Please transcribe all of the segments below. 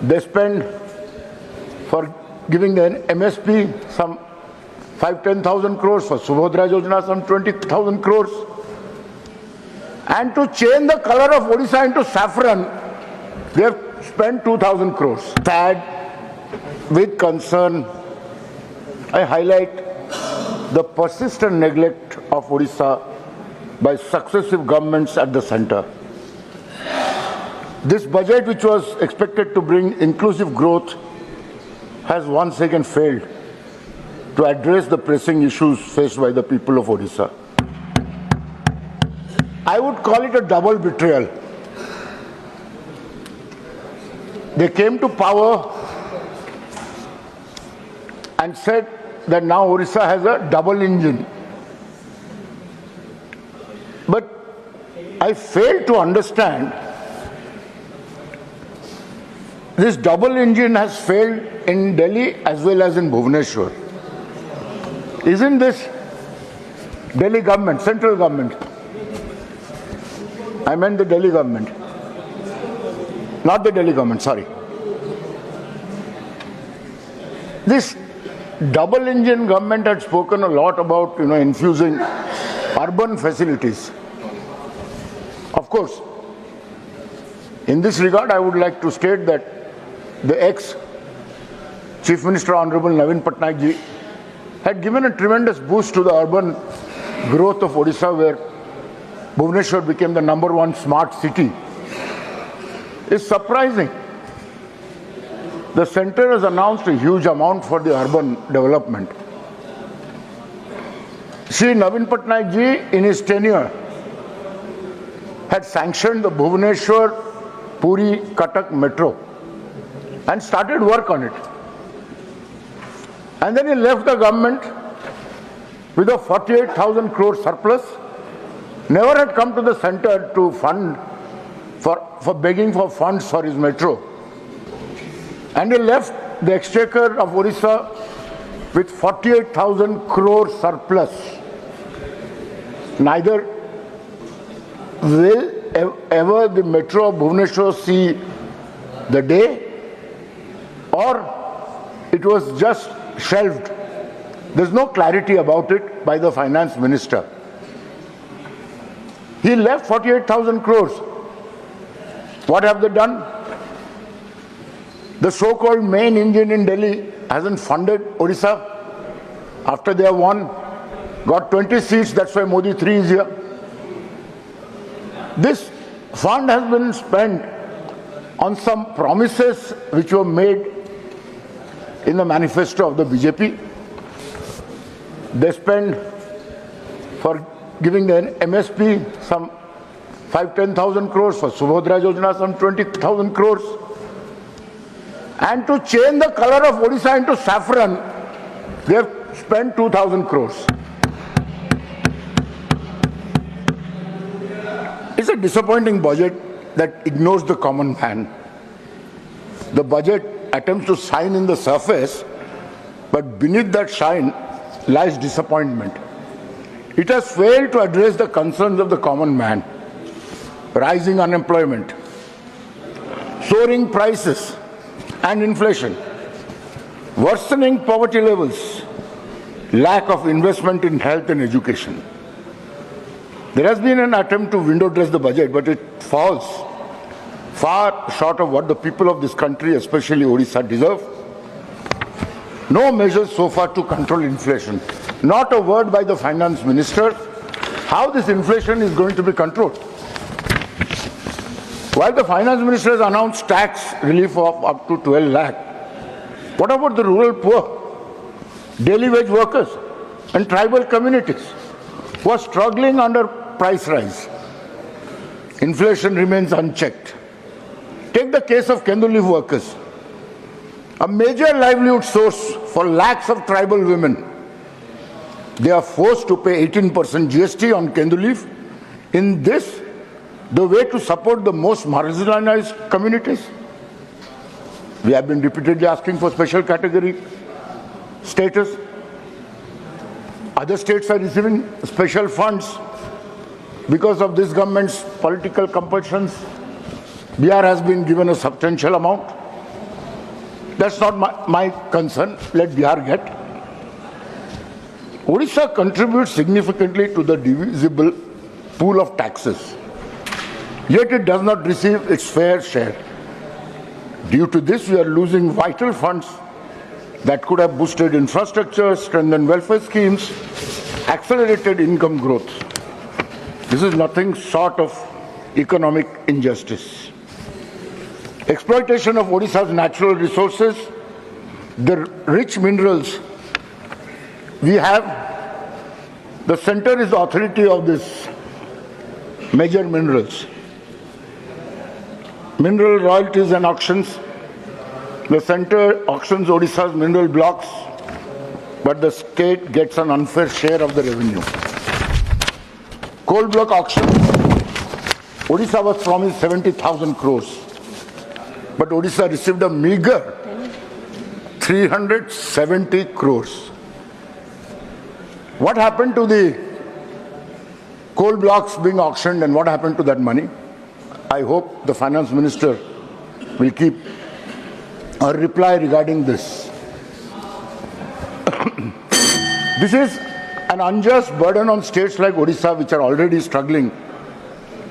They spend for giving the MSP some 5-10,000 crores, for Subhadra Yojana some 20,000 crores. And to change the color of Odisha into saffron, they have spent 2,000 crores. Sad, with concern, I highlight the persistent neglect of Odisha by successive governments at the center. This budget, which was expected to bring inclusive growth, has once again failed to address the pressing issues faced by the people of Odisha. I would call it a double betrayal. They came to power and said that now Odisha has a double engine. But I fail to understand this double engine has failed in Delhi as well as in Bhubaneswar. Isn't this Delhi government, central government? I meant the Delhi government. Not the Delhi government, sorry. This double engine government had spoken a lot about, infusing urban facilities. Of course, in this regard, I would like to state that the ex-Chief Minister Honorable Navin Patnaik ji had given a tremendous boost to the urban growth of Odisha, where Bhubaneswar became the #1 smart city. It's surprising. The center has announced a huge amount for the urban development. Shri Navin Patnaik ji, in his tenure, had sanctioned the Bhubaneswar-Puri Cuttack metro and started work on it. And then he left the government with a 48,000 crore surplus, never had come to the center to fund, for begging for funds for his metro. And he left the exchequer of Odisha with 48,000 crore surplus. Neither will ever the metro of Bhubaneswar see the day, or it was just shelved. There's no clarity about it by the finance minister. He left 48,000 crores. What have they done? The so-called main engine in Delhi hasn't funded Odisha after they have won, got 20 seats, that's why Modi 3 is here. This fund has been spent on some promises which were made in the manifesto of the BJP. They spend for giving the MSP some 5-10,000 crores, for Subhadra Yojana some 20,000 crores. And to change the color of Odisha into saffron, they have spent 2,000 crores. It's a disappointing budget that ignores the common man. The budget attempts to shine in the surface, but beneath that shine lies disappointment. It has failed to address the concerns of the common man. Rising unemployment, soaring prices and inflation, worsening poverty levels, lack of investment in health and education. There has been an attempt to window dress the budget, but it falls far short of what the people of this country, especially Odisha, deserve. No measures so far to control inflation. Not a word by the finance minister how this inflation is going to be controlled. While the finance minister has announced tax relief of up to 12 lakh, what about the rural poor, daily wage workers and tribal communities who are struggling under price rise? Inflation remains unchecked. Take the case of Kendu leaf workers, a major livelihood source for lakhs of tribal women. They are forced to pay 18% GST on Kendu leaf. In this, the way to support the most marginalized communities. We have been repeatedly asking for special category status. Other states are receiving special funds because of this government's political compulsions. Bihar has been given a substantial amount. That's not my concern. Let Bihar get. Odisha contributes significantly to the divisible pool of taxes, yet it does not receive its fair share. Due to this, we are losing vital funds that could have boosted infrastructure, strengthened welfare schemes, accelerated income growth. This is nothing short of economic injustice. Exploitation of Odisha's natural resources, the rich minerals we have, the center is the authority of this major minerals. Mineral royalties and auctions. The center auctions Odisha's mineral blocks, but the state gets an unfair share of the revenue. Coal block auction. Odisha was promised 70,000 crores, but Odisha received a meager 370 crores. What happened to the coal blocks being auctioned and what happened to that money? I hope the finance minister will keep a reply regarding this. This is an unjust burden on states like Odisha, which are already struggling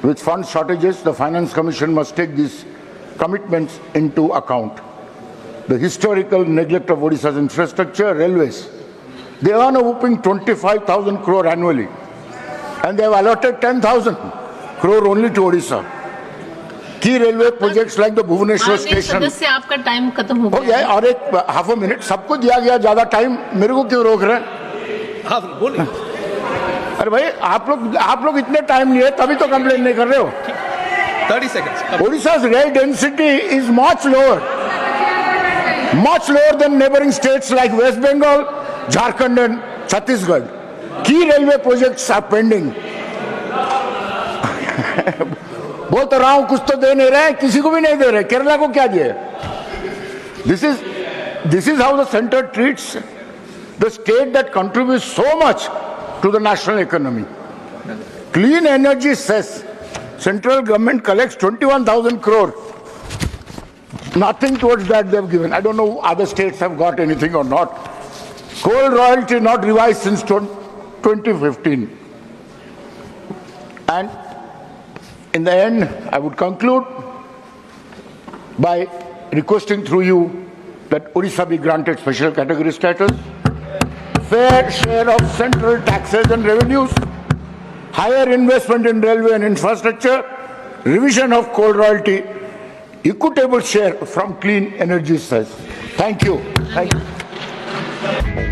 with fund shortages. The Finance Commission must take these commitments into account. The historical neglect of Odisha's infrastructure, railways. They earn a whopping 25,000 crore annually, and they have allotted 10,000 crore only to Odisha. Key railway projects like the Bhubaneswar station. सदस्य आपका time खत्म हो गया है और एक half a minute सबको दिया गया ज्यादा टाइम मेरे को क्यों रोक रहे हैं? हाँ बोलिए। अरे भाई आप लोग इतने टाइम लिए तभी तो कंप्लेन नहीं कर रहे हो. 30 seconds. Odisha's rail density is much lower than neighboring states like West Bengal, Jharkhand and Chhattisgarh. Key railway projects are pending. बोल तो रहा हूं कुछ तो दे नहीं रहे, किसी को भी नहीं दे रहे. केरला को क्या दिए? This is how the center treats the state that contributes so much to the national economy. Clean energy cess. Central government collects 21,000 crore. Nothing towards that they've given. I don't know other states have got anything or not. Coal royalty not revised since 2015. And in the end, I would conclude by requesting through you that Odisha be granted special category status, fair share of central taxes and revenues, higher investment in railway and infrastructure, revision of coal royalty, equitable share from clean energy sources. Thank you. Thank you.